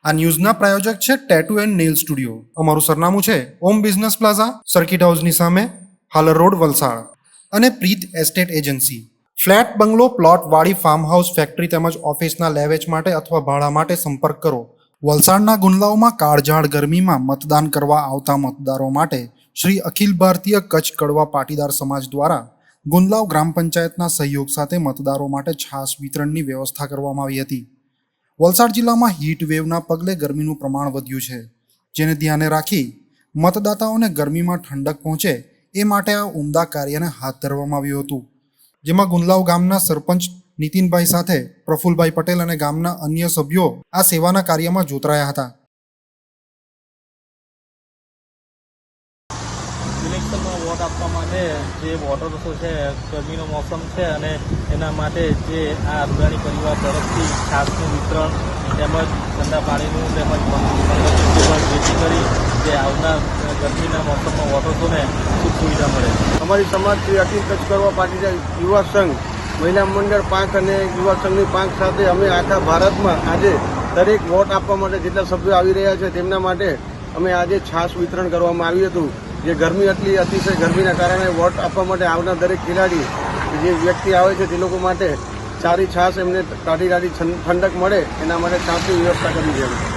આ ન્યૂઝના પ્રાયોજક છે tattoo and nail studio. અમારું સરનામું છે ઓમ બિઝનેસ પ્લાઝા, સર્કિટ હાઉસની સામે, હાલર રોડ, વલસાડ. અને પ્રીત એસ્ટેટ એજન્સી. ફ્લેટ, બંગલો, પ્લોટ, વાડી, ફાર્મ હાઉસ, ફેક્ટરી તેમજ ઓફિસના લે વેચ માટે અથવા ભાડા માટે સંપર્ક કરો. વલસાડના ગુંદલાવમાં કાળઝાળ ગરમીમાં મતદાન કરવા આવતા મતદારો માટે શ્રી અખિલ ભારતીય કચ્છ કડવા પાટીદાર સમાજ દ્વારા ગુંદલાવ ગ્રામ પંચાયતના સહયોગ સાથે મતદારો માટે છાશ વિતરણની વ્યવસ્થા કરવામાં આવી હતી. વલસાડ જિલ્લામાં હીટ વેવના પગલે ગરમીનું પ્રમાણ વધ્યું છે, જેને ધ્યાને રાખી મતદાતાઓને ગરમીમાં ઠંડક પહોંચે એ માટે આ ઉમદા કાર્યને હાથ ધરવામાં આવ્યું હતું, જેમાં ગુંદલાવ ગામના સરપંચ નીતિનભાઈ સાથે પ્રફુલભાઈ પટેલ અને ગામના અન્ય સભ્યો આ સેવાના કાર્યમાં જોતરાયા હતા. ઇલેક્શનમાં વોટ આપવા માટે જે વોટર્સો છે, ગરમીનો મોસમ છે અને એના માટે જે આ અરગાણી પરિવાર તરફથી છાશનું વિતરણ તેમજ ઠંડા પાણીનું તેમજ જેથી કરી જે આવનાર ગરમીના મોસમમાં વોટર્સોને સુખ સુવિધા મળે. અમારી સમાજ શ્રી અખિલ કચ્છ કડવા પાટીદાર યુવા સંઘ, મહિલા મંડળ 5 અને યુવા સંઘની 5 સાથે અમે આખા ભારતમાં આજે દરેક વોટ આપવા માટે જેટલા સભ્યો આવી રહ્યા છે તેમના માટે અમે આજે છાશ વિતરણ કરવામાં આવ્યું હતું. જે ગરમી એટલી અતિશય ગરમીના કારણે વોટ આપવા માટે આવનાર દરેક ખેલાડી જે વ્યક્તિ આવે છે તે લોકો માટે સારી છાશ એમને ટાઢી ઠંડક મળે એના માટે છાશની વ્યવસ્થા કરી છે.